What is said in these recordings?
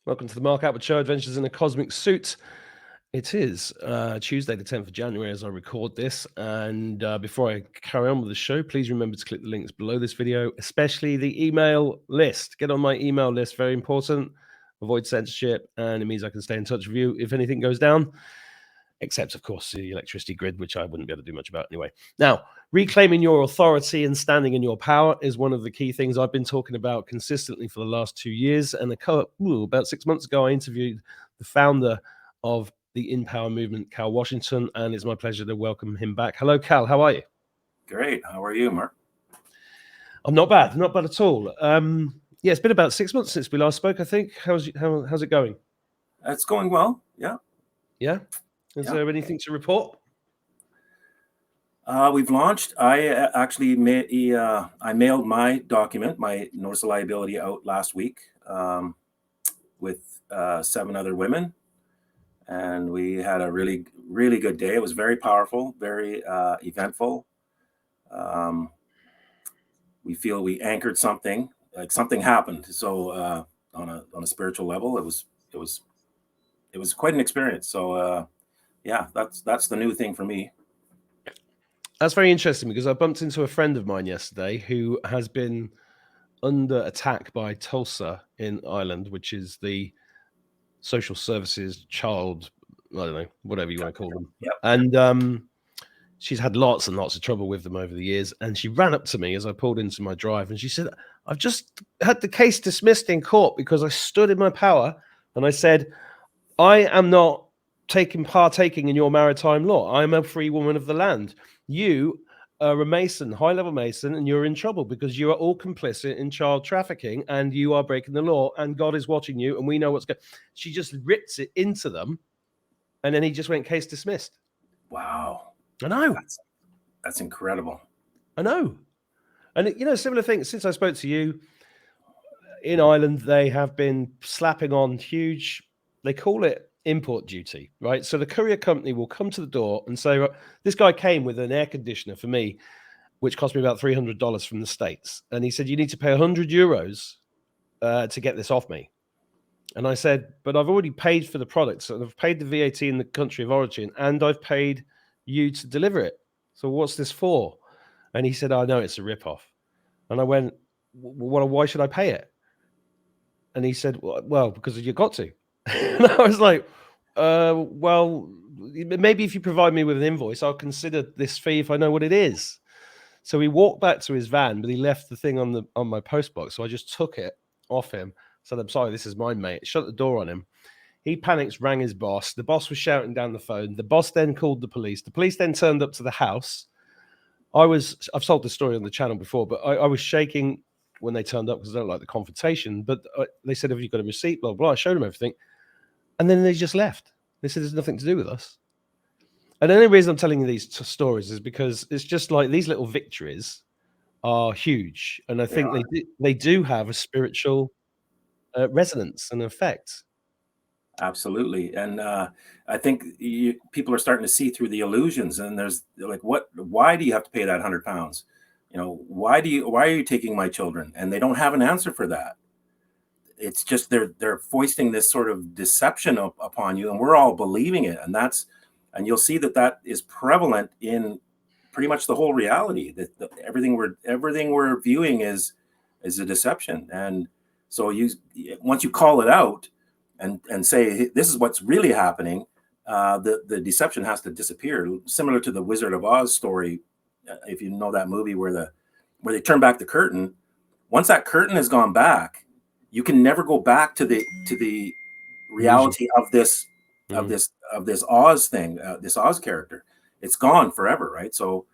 Welcome to the Mark Attwood Show, Adventures in a Cosmic Suit. It is Tuesday, the 10th of January, as I record this. And before I carry on with the show, please remember to click the links below this video, especially the email list. Get on my email list, very important. Avoid censorship, and it means I can stay in touch with you if anything goes down. Except, of course, the electricity grid, which I wouldn't be able to do much about anyway. Now, reclaiming your authority and standing in your power is one of the key things I've been talking about consistently for the last 2 years. And about 6 months ago, I interviewed the founder of the In Power movement, Cal Washington, and it's my pleasure to welcome him back. Hello, Cal. How are you? Great. How are you, Mark? I'm not bad at all. Yeah, it's been about 6 months since we last spoke, I think. How's it going? It's going well. Yeah. Yeah? Is there anything to report? We've launched. I actually I mailed my document, my notice of liability, out last week with 7 other women, and we had a really, really good day. It was very powerful, very eventful. We feel we anchored something, like something happened. So on a spiritual level, it was quite an experience. So yeah, that's the new thing for me. That's very interesting because I bumped into a friend of mine yesterday who has been under attack by Tulsa in Ireland, which is the social services child, I don't know, whatever you want to call them. Yep. And she's had lots and lots of trouble with them over the years. And she ran up to me as I pulled into my drive and she said, "I've just had the case dismissed in court because I stood in my power." And I said, "I am not partaking in your maritime law. I'm a free woman of the land. You are a Mason, high-level Mason, and you're in trouble because you are all complicit in child trafficking and you are breaking the law and God is watching you and we know what's going." She just rips it into them and then he just went case dismissed. Wow. I know. That's incredible. I know. And, similar things. Since I spoke to you, in Ireland, they have been slapping on huge, they call it import duty, right? So the courier company will come to the door and say, this guy came with an air conditioner for me, which cost me about $300 from the States. And he said, you need to pay 100 euros to get this off me. And I said, but I've already paid for the product. So I've paid the VAT in the country of origin and I've paid you to deliver it. So what's this for? And he said, "I know it's a ripoff." And I went, why should I pay it? And he said, well, because you got to. And I was like, well, maybe if you provide me with an invoice, I'll consider this fee if I know what it is. So he walked back to his van, but he left the thing on my post box. So I just took it off him. Said, "I'm sorry, this is mine, mate." Shut the door on him. He panics, rang his boss. The boss was shouting down the phone. The boss then called the police. The police then turned up to the house. I've told this story on the channel before, but I was shaking when they turned up because I don't like the confrontation. But they said, "Have you got a receipt?" Blah, blah. I showed them everything. And then they just left. They said, "There's nothing to do with us." And the only reason I'm telling you these stories is because it's just like these little victories are huge. And I think they do have a spiritual resonance and effect. Absolutely. And I think people are starting to see through the illusions. And there's like, why do you have to pay that £100? Why are you taking my children? And they don't have an answer for that. It's just they're foisting this sort of deception upon you, and we're all believing it. And you'll see that is prevalent in pretty much the whole reality. That everything we're viewing is a deception. And so once you call it out and say, this is what's really happening, the deception has to disappear. Similar to the Wizard of Oz story, if you know that movie where they turn back the curtain. Once that curtain has gone back, you can never go back to the reality of this Oz thing, this Oz character. It's gone forever, right? So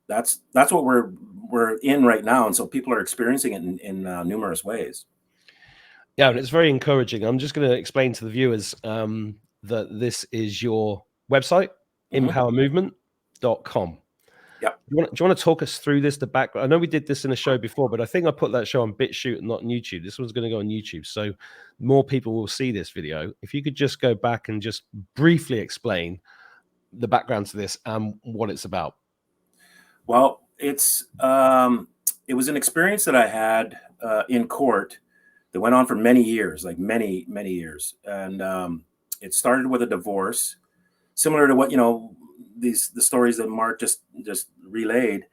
that's what we're in right now, and so people are experiencing it in numerous ways. Yeah, and it's very encouraging. I'm just going to explain to the viewers that this is your website, empowermovement.com. Yeah. Do you want to talk us through this, the background? I know we did this in a show before, but I think I put that show on BitChute and not on YouTube. This one's going to go on YouTube, so more people will see this video. If you could just go back and just briefly explain the background to this and what it's about. Well, it was an experience that I had in court that went on for many years, like many years. And it started with a divorce, similar to what, the stories that Mark just relayed.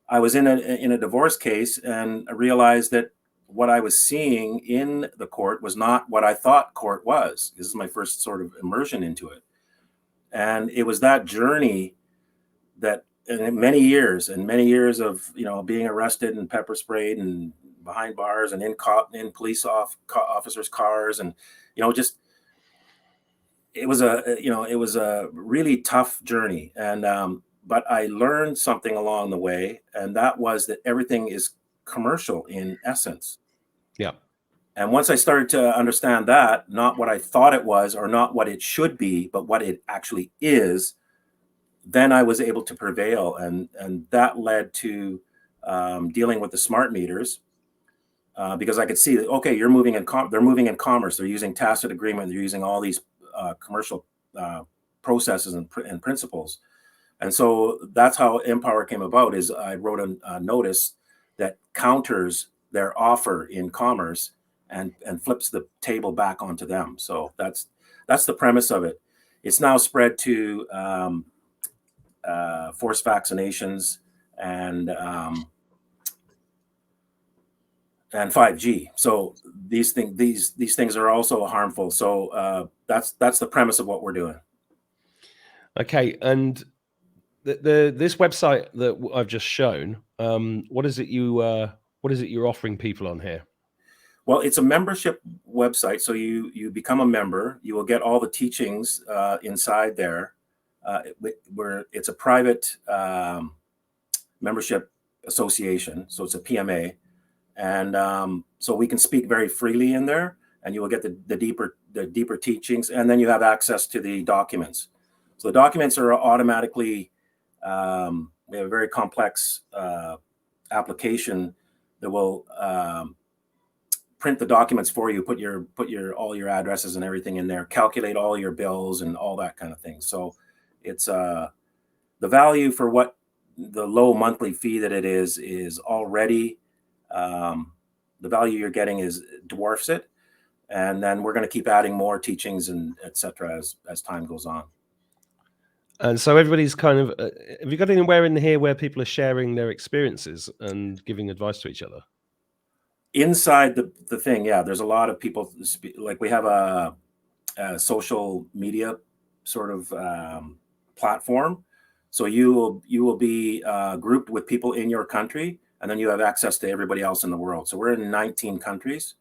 I was in a divorce case, and I realized that what I was seeing in the court was not what I thought court was. This is my first sort of immersion into it. And it was that journey that, and many years of, being arrested and pepper sprayed and behind bars and in police officers' cars, and, just, it was a really tough journey. And but I learned something along the way, and that was that everything is commercial in essence. Yeah. And once I started to understand that, not what I thought it was or not what it should be, but what it actually is, then I was able to prevail. And that led to dealing with the smart meters, because I could see that, okay, they're moving in commerce. They're using tacit agreement. They're using all these commercial processes and principles. And so that's how Empower came about. Is I wrote a notice that counters their offer in commerce and flips the table back onto them. So that's the premise of it. It's now spread to forced vaccinations and 5G. So these things are also harmful. So that's the premise of what we're doing. Okay, and this website that I've just shown, what is it you're offering people on here? Well, it's a membership website. So you become a member. You will get all the teachings inside there. It's a private membership association, so it's a PMA, and so we can speak very freely in there, and you will get the deeper teachings, and then you have access to the documents. So the documents are automatically. We have a very complex application that will print the documents for you, put all your addresses and everything in there, calculate all your bills and all that kind of thing. So it's the value for what the low monthly fee that it is already the value you're getting dwarfs it. And then we're going to keep adding more teachings and etc. as time goes on. And so everybody's kind of, have you got anywhere in here where people are sharing their experiences and giving advice to each other? Inside the thing, yeah, there's a lot of people, like we have a social media sort of platform. So you will be grouped with people in your country, and then you have access to everybody else in the world. So we're in 19 countries,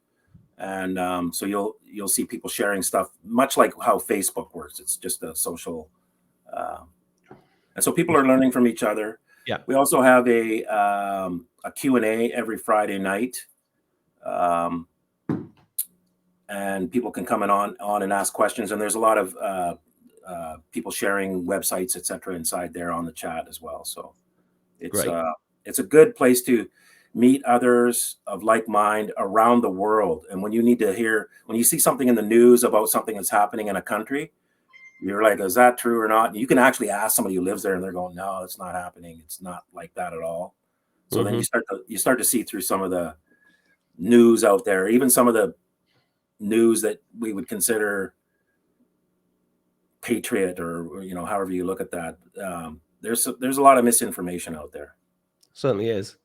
and so you'll see people sharing stuff, much like how Facebook works. It's just a social, and so people are learning from each other. Yeah. We also have a Q&A every Friday night. And people can come on and ask questions, and there's a lot of people sharing websites, etc., inside there on the chat as well. So it's a good place to meet others of like mind around the world. And when you see something in the news about something that's happening in a country, you're like, is that true or not? And you can actually ask somebody who lives there, and they're going, no, it's not happening. It's not like that at all. So then you start to see through some of the news out there, even some of the news that we would consider patriot, or however you look at that. There's a lot of misinformation out there. Certainly is.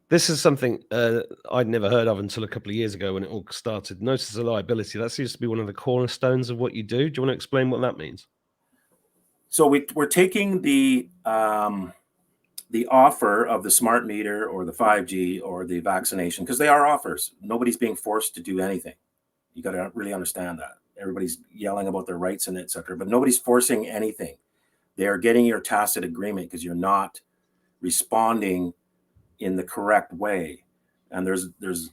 This is something I'd never heard of until a couple of years ago when it all started. Notice of liability. That seems to be one of the cornerstones of what you do. Do you want to explain what that means? So we're taking the offer of the smart meter or the 5G or the vaccination, because they are offers. Nobody's being forced to do anything. You got to really understand that. Everybody's yelling about their rights and etc., but nobody's forcing anything. They are getting your tacit agreement because you're not responding in the correct way. And there's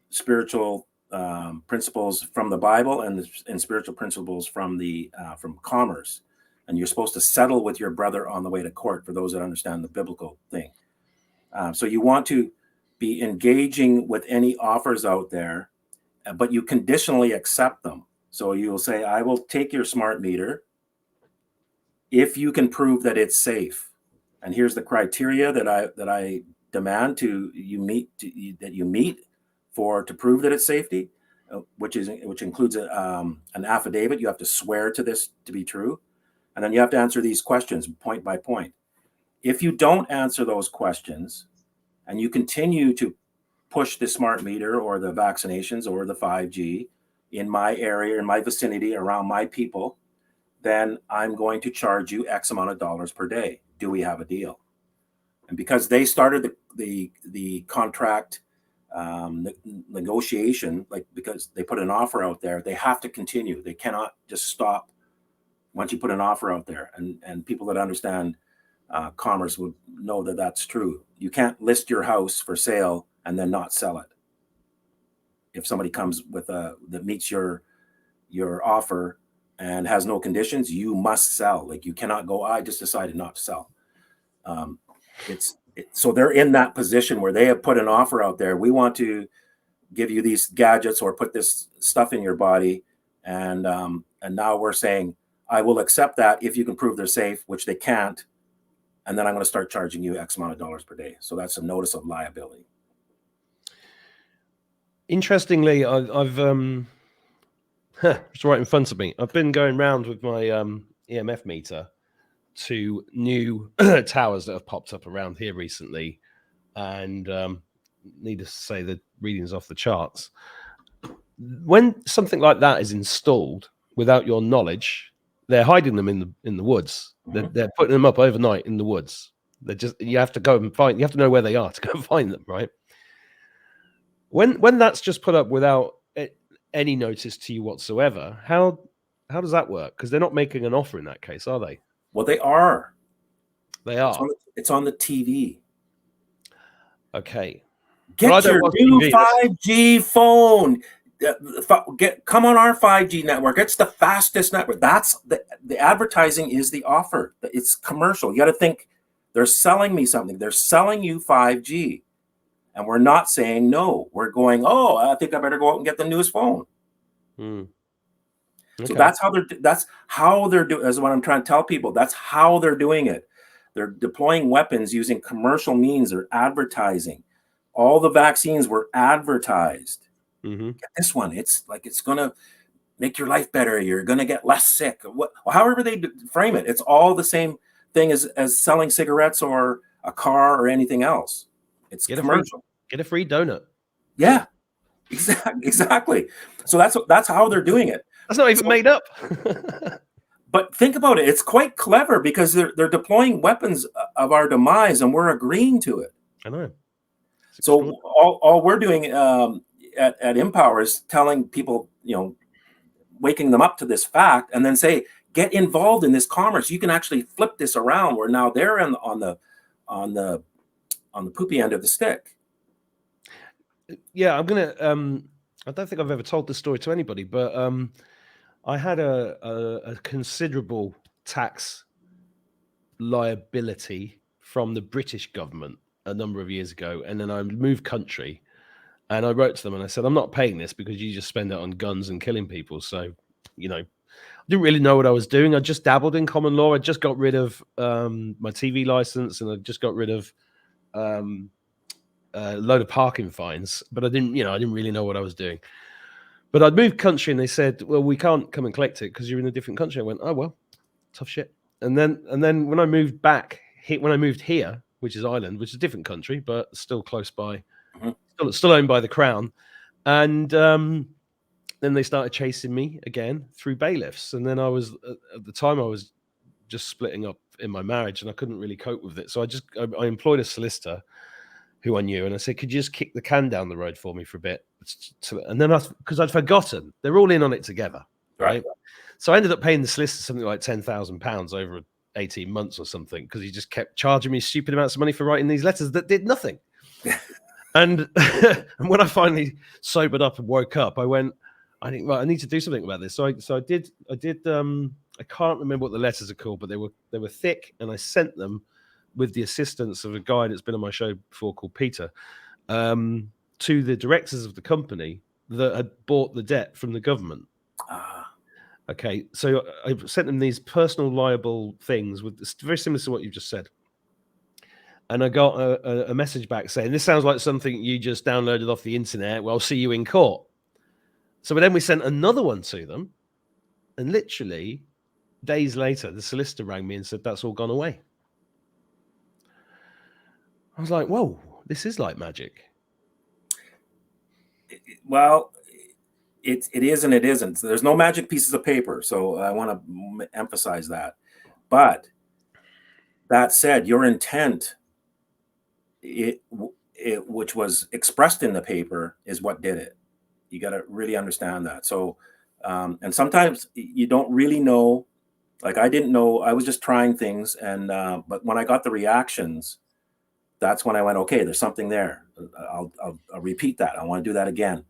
spiritual principles from the Bible and spiritual principles from commerce. And you're supposed to settle with your brother on the way to court, for those that understand the biblical thing. So you want to be engaging with any offers out there, but you conditionally accept them. So you will say, I will take your smart meter if you can prove that it's safe. And here's the criteria that I demand that you meet to prove that it's safety, which includes an affidavit. You have to swear to this to be true, and then you have to answer these questions point by point. If you don't answer those questions, and you continue to push the smart meter or the vaccinations or the 5G in my area, in my vicinity, around my people, then I'm going to charge you X amount of dollars per day. Do we have a deal? And because they started the contract negotiation, like because they put an offer out there, they have to continue. They cannot just stop once you put an offer out there. And people that understand commerce would know that that's true. You can't list your house for sale and then not sell it. If somebody comes with that meets your offer and has no conditions, you must sell. Like, you cannot go, I just decided not to sell. So they're in that position where they have put an offer out there. We want to give you these gadgets or put this stuff in your body. And now we're saying, I will accept that if you can prove they're safe, which they can't. And then I'm going to start charging you X amount of dollars per day. So that's a notice of liability. Interestingly, I've it's right in front of me. I've been going around with my EMF meter to new towers that have popped up around here recently, and needless to say, the readings off the charts. When something like that is installed without your knowledge, they're hiding them in the woods. Mm-hmm. They're putting them up overnight in the woods. You have to go and find. You have to know where they are to go and find them, right? When that's just put up without any notice to you whatsoever, how does that work? Because they're not making an offer in that case, are they? Well, they are. They are. It's on the TV. Okay. Get your new 5G phone. Come on our 5G network. It's the fastest network. That's the advertising is the offer. It's commercial. You got to think they're selling me something. They're selling you 5G. And we're not saying no. We're going, oh, I think I better go out and get the newest phone. Okay. So that's how they're doing. That's what I'm trying to tell people. That's how they're doing it. They're deploying weapons using commercial means. They're advertising. All the vaccines were advertised. Mm-hmm. Get this one. It's going to make your life better. You're going to get less sick. However they frame it, it's all the same thing as selling cigarettes or a car or anything else. It's commercial. Get a free donut. Yeah, exactly. So that's how they're doing it. That's not even made up. But think about it. It's quite clever because they're deploying weapons of our demise, and we're agreeing to it. I know. So all we're doing at Empower is telling people, waking them up to this fact, and then say, get involved in this commerce. You can actually flip this around where now they're on the poopy end of the stick. Yeah, I'm gonna. I don't think I've ever told this story to anybody, but I had a considerable tax liability from the British government a number of years ago, and then I moved country, and I wrote to them and I said, I'm not paying this because you just spend it on guns and killing people. So, I didn't really know what I was doing. I just dabbled in common law. I just got rid of my TV license, and I just got rid of a load of parking fines, but I didn't really know what I was doing. But I'd moved country, and they said, well, we can't come and collect it because you're in a different country. I went, oh, well, tough shit. And then when I moved back, when I moved here, which is Ireland, which is a different country, but still close by, still owned by the Crown. And then they started chasing me again through bailiffs. And then at the time I was just splitting up in my marriage, and I couldn't really cope with it. So I employed a solicitor who I knew, and I said, could you just kick the can down the road for me for a bit? And then because I'd forgotten, they're all in on it together, right? So I ended up paying the solicitor something like £10,000 over 18 months or something, because he just kept charging me stupid amounts of money for writing these letters that did nothing. and when I finally sobered up and woke up, I went, I think, right, I need to do something about this. So I did. I can't remember what the letters are called, but they were thick, and I sent them with the assistance of a guy that's been on my show before called Peter, to the directors of the company that had bought the debt from the government. Okay, so I sent them these personal liable things with very similar to what you just said. And I got a message back saying, this sounds like something you just downloaded off the internet. Well, see you in court. So then we sent another one to them. And literally days later, the solicitor rang me and said, that's all gone away. I was like, whoa, this is like magic. Well, it is and it isn't. There's no magic pieces of paper. So I want to emphasize that. But that said, your intent, which was expressed in the paper, is what did it. You got to really understand that. So, and sometimes you don't really know. Like I didn't know. I was just trying things, and but when I got the reactions, that's when I went, okay, there's something there. I'll repeat that. I want to do that again.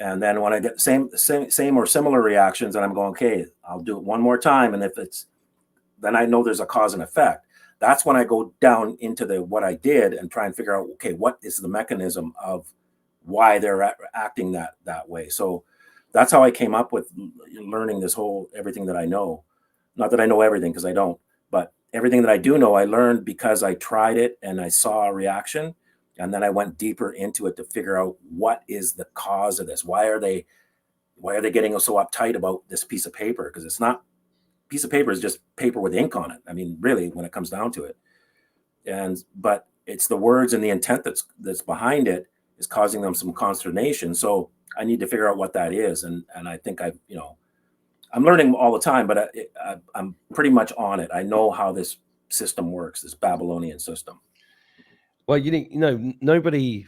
And then when I get same or similar reactions, and I'm going, okay, I'll do it one more time. And if it's, then I know there's a cause and effect. That's when I go down into what I did and try and figure out, okay, what is the mechanism of why they're acting that way. So that's how I came up with learning this whole, everything that I know. Not that I know everything, because I don't, but everything that I do know, I learned because I tried it and I saw a reaction. And then I went deeper into it to figure out what is the cause of this. Why are they getting so uptight about this piece of paper? Because it's not, piece of paper is just paper with ink on it. I mean, really, when it comes down to it. But it's the words and the intent that's behind it is causing them some consternation. So I need to figure out what that is. And I think I'm learning all the time, but I'm pretty much on it. I know how this system works, this Babylonian system. Well, nobody,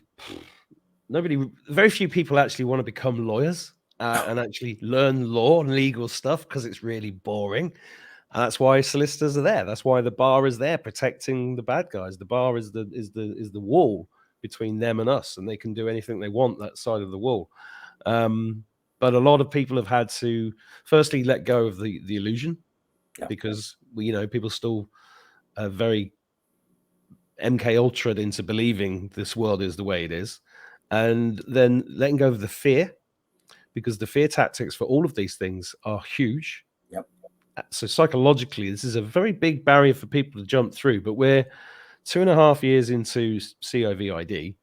very few people actually want to become lawyers and actually learn law and legal stuff, because it's really boring. And that's why solicitors are there. That's why the bar is there, protecting the bad guys. The bar is the wall between them and us, and they can do anything they want that side of the wall. But a lot of people have had to firstly let go of the illusion, because people still are very MK Ultra'd into believing this world is the way it is, and then letting go of the fear, because the fear tactics for all of these things are huge. Yep. So psychologically, this is a very big barrier for people to jump through. But we're 2.5 years into COVID,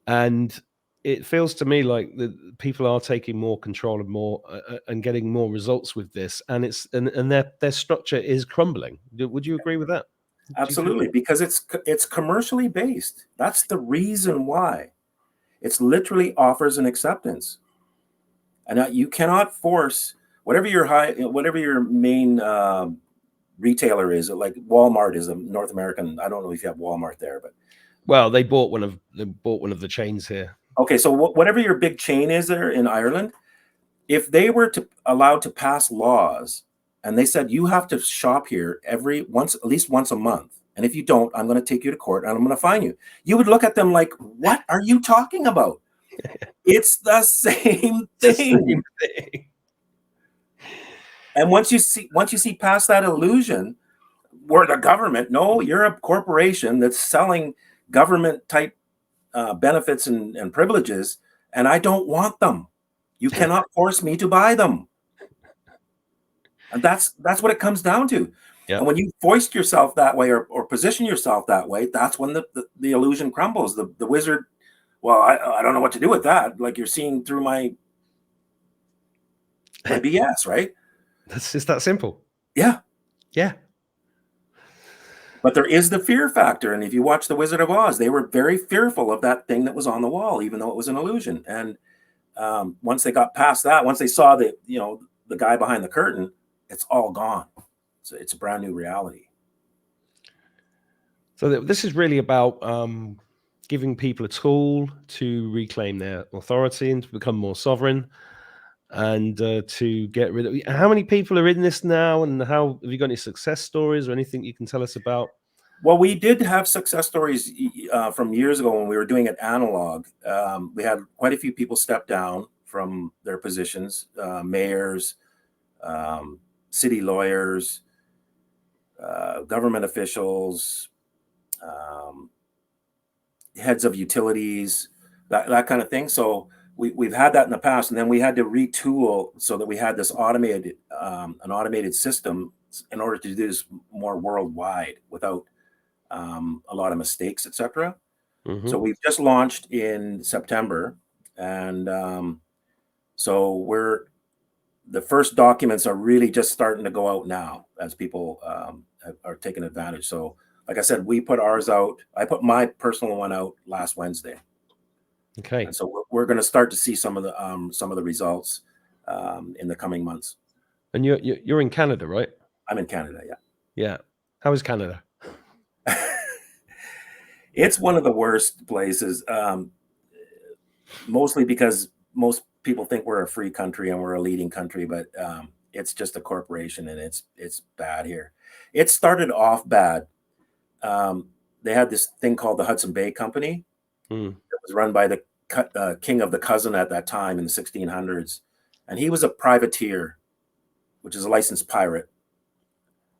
and it feels to me like the people are taking more control and more and getting more results with this, and their structure is crumbling. Would you agree with that? Absolutely, because it's commercially based. That's the reason why. It's literally offers and acceptance, and you cannot force whatever your main retailer is. Like Walmart is a North American. I don't know if you have Walmart there, but well, they bought one of the chains here. Okay, so whatever your big chain is there in Ireland, if they were allowed to pass laws and they said you have to shop here at least once a month, and if you don't, I'm going to take you to court and I'm going to fine you. You would look at them like, what are you talking about? It's the same thing. And once you see past that illusion, where the government, no, you're a corporation that's selling government type benefits and privileges, and I don't want them. You cannot force me to buy them. And that's what it comes down to. Yep. And when you foist yourself that way or position yourself that way, that's when the illusion crumbles. The wizard, well, I don't know what to do with that. Like, you're seeing through my BS, right? That's just that simple. Yeah. Yeah. But there is the fear factor. And if you watch The Wizard of Oz, they were very fearful of that thing that was on the wall, even though it was an illusion. And once they got past that, once they saw the guy behind the curtain, it's all gone. So it's a brand new reality. So this is really about giving people a tool to reclaim their authority and to become more sovereign, and to get rid of. How many people are in this now, and how have you got any success stories or anything you can tell us about? Well, we did have success stories from years ago when we were doing it analog. We had quite a few people step down from their positions, mayors, city lawyers, government officials, heads of utilities, that kind of thing. So we've had that in the past, and then we had to retool so that we had this an automated system in order to do this more worldwide without a lot of mistakes, etc. Mm-hmm. So we've just launched in September, and so the first documents are really just starting to go out now as people are taking advantage. So, like I said, we put ours out. I put my personal one out last Wednesday, Okay. and so we're going to start to see some of the results in the coming months. And you're in Canada, right? I'm in Canada, yeah. Yeah. How is Canada? It's one of the worst places, mostly because most people think we're a free country and we're a leading country, but it's just a corporation, and it's bad here. It started off bad. They had this thing called the Hudson Bay Company. Mm. It was run by the king of the cousin at that time in the 1600s, and he was a privateer, which is a licensed pirate.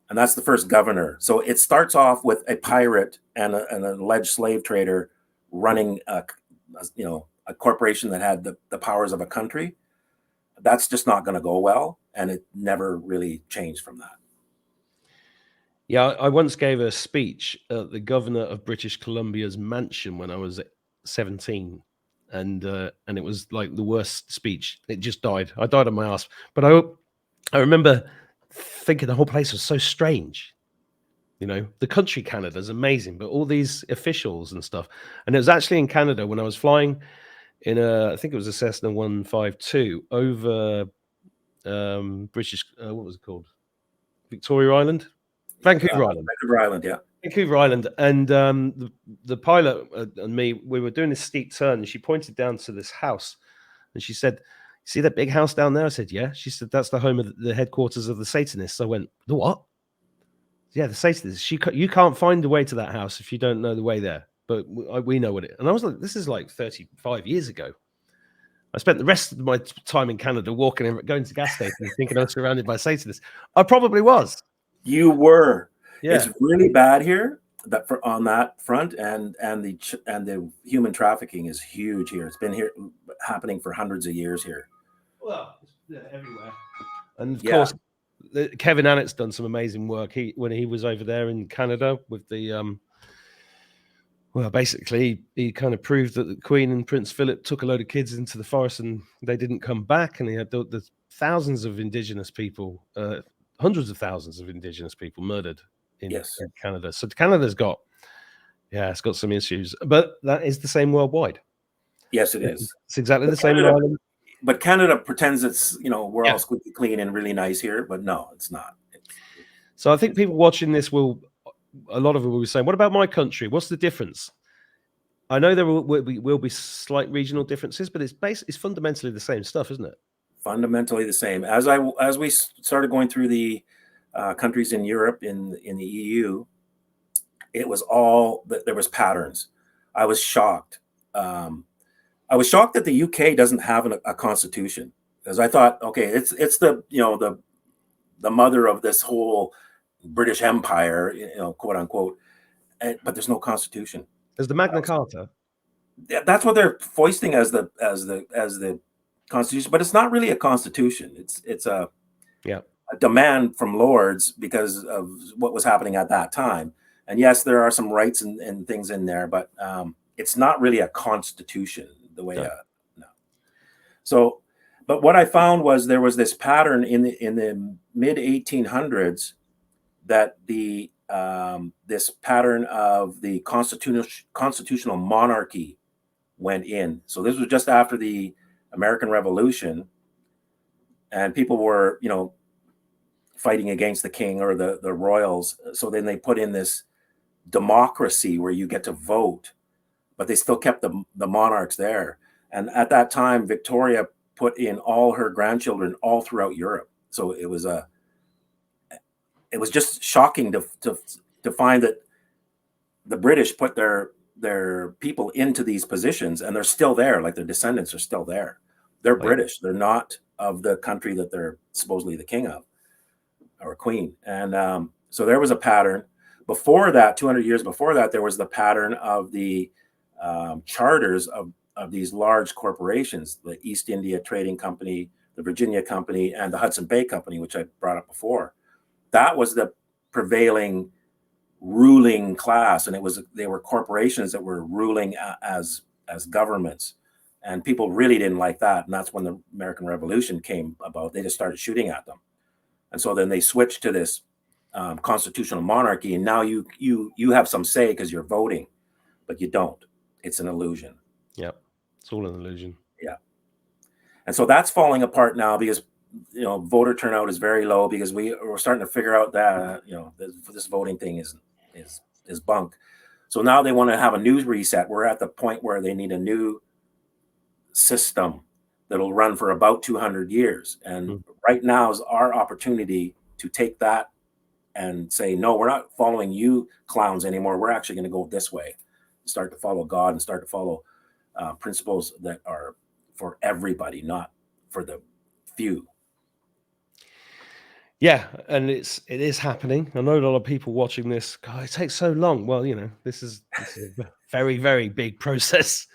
And that's the first governor. So it starts off with a pirate and an alleged slave trader running a corporation that had the powers of a country. That's just not going to go well, and it never really changed from that. Yeah, I once gave a speech at the governor of British Columbia's mansion when I was 17, and it was like the worst speech. It just died. I died on my ass. But I remember thinking the whole place was so strange. The country Canada is amazing, but all these officials and stuff. And it was actually in Canada when I was flying in I think it was a Cessna 152 over British, what was it called? Victoria Island? Vancouver Island. Vancouver Island, yeah. Vancouver Island. And the pilot and me, we were doing this steep turn, and she pointed down to this house, and she said, "See that big house down there?" I said, "Yeah." She said, "That's the home of the headquarters of the Satanists." I went, "The what?" "Yeah, the Satanists. You can't find the way to that house if you don't know the way there. But we know what it." And I was like, "This is like 35 years ago." I spent the rest of my time in Canada walking and going to gas stations, thinking I was surrounded by Satanists. I probably was. You were. Yeah. It's really bad here on that front, and the human trafficking is huge here. It's been happening for hundreds of years here. Well, it's everywhere. And of course, Kevin Annett's done some amazing work. When he was over there in Canada with the well, basically, he kind of proved that the Queen and Prince Philip took a load of kids into the forest and they didn't come back. And he had the thousands of Indigenous people, hundreds of thousands of Indigenous people murdered in Canada. So Canada's got, it's got some issues, but that is the same worldwide. Yes, it is. It's exactly the same in Ireland. But Canada pretends it's, we're all squeaky clean and really nice here, but no, it's not. So I think people watching this a lot of them will be saying, "What about my country? What's the difference?" I know there will be slight regional differences, but it's fundamentally the same stuff, isn't it? Fundamentally the same. As we started going through the countries in Europe, in the EU, it was all that there was patterns. I was shocked. I was shocked that the UK doesn't have a constitution, because I thought, okay, it's the the mother of this whole British Empire, quote unquote, but there's no constitution. There's the Magna Carta. That's what they're foisting as the constitution, but it's not really a constitution. It's a demand from lords because of what was happening at that time. And yes, there are some rights and things in there, but it's not really a constitution the way. No. So, but what I found was there was this pattern in the mid 1800s that this pattern of the constitutional monarchy went in. So this was just after the American Revolution, and people were, fighting against the king or the royals. So then they put in this democracy where you get to vote, but they still kept the monarchs there. And at that time, Victoria put in all her grandchildren all throughout Europe. So it was just shocking to find that the British put their people into these positions, and they're still there. Like, their descendants are still there. They're British. They're not of the country that they're supposedly the king of or queen. And so there was a pattern. Before that, 200 years before that, there was the pattern of the charters of these large corporations, the East India Trading Company, the Virginia Company, and the Hudson Bay Company, which I brought up before. That was the prevailing ruling class, and they were corporations that were ruling as governments, and people really didn't like that. And that's when the American Revolution came about. They just started shooting at them, and so then they switched to this constitutional monarchy, and now you have some say because you're voting, but you don't. It's an illusion. Yeah, it's all an illusion. Yeah, and so that's falling apart now because voter turnout is very low because we're starting to figure out that this voting thing is bunk. So now they want to have a new reset. We're at the point where they need a new system that'll run for about 200 years. And right now is our opportunity to take that and say, no, we're not following you clowns anymore. We're actually going to go this way, start to follow God and start to follow principles that are for everybody, not for the few. Yeah, and it is happening. I know a lot of people watching this. God, it takes so long. Well, this is a very, very big process.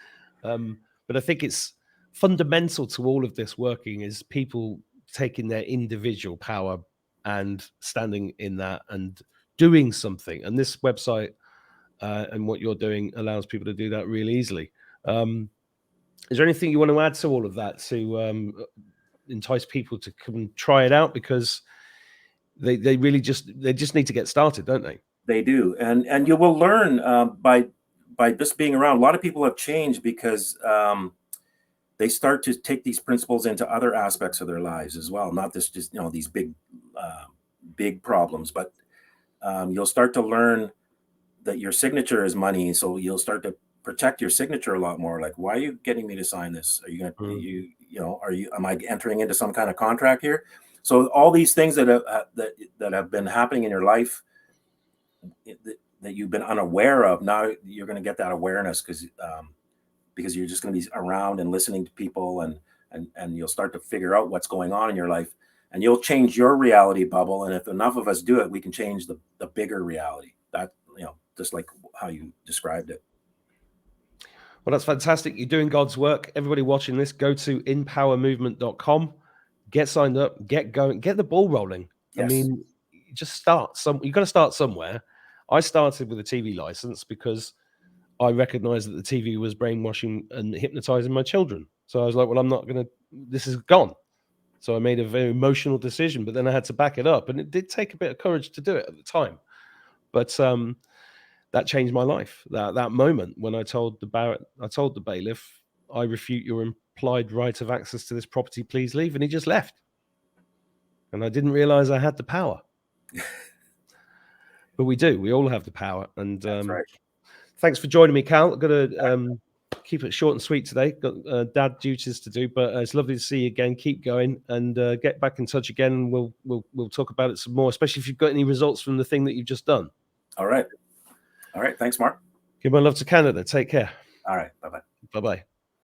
But I think it's fundamental to all of this working is people taking their individual power and standing in that and doing something. And this website and what you're doing allows people to do that really easily. Is there anything you want to add to all of that to entice people to come and try it out? Because they just need to get started, don't they? They do, and you will learn by just being around. A lot of people have changed because they start to take these principles into other aspects of their lives as well. Not just these big problems, but you'll start to learn that your signature is money. So you'll start to protect your signature a lot more. Like, why are you getting me to sign this? Are you going am I entering into some kind of contract here? So all these things that have been happening in your life that you've been unaware of, now you're going to get that awareness because you're just going to be around and listening to people, and you'll start to figure out what's going on in your life, and you'll change your reality bubble. And if enough of us do it, we can change the bigger reality. That just like how you described it. Well, that's fantastic. You're doing God's work. Everybody watching this, go to empowermovement.com, get signed up, get going, get the ball rolling. Yes. I mean, just start. You've got to start somewhere. I started with a TV license because I recognized that the TV was brainwashing and hypnotizing my children. So I was like, well, I'm not going to, this is gone. So I made a very emotional decision, but then I had to back it up. And it did take a bit of courage to do it at the time. But that changed my life. That moment when I told the bailiff, I refute your implied right of access to this property, please leave. And he just left. And I didn't realize I had the power. But we do. We all have the power. And that's right. Thanks for joining me, Cal. I'm going to keep it short and sweet today. Got dad duties to do, but it's lovely to see you again. Keep going and get back in touch again. We'll talk about it some more, especially if you've got any results from the thing that you've just done. All right. Thanks, Mark. Give my love to Canada. Take care. All right. Bye-bye. Bye-bye.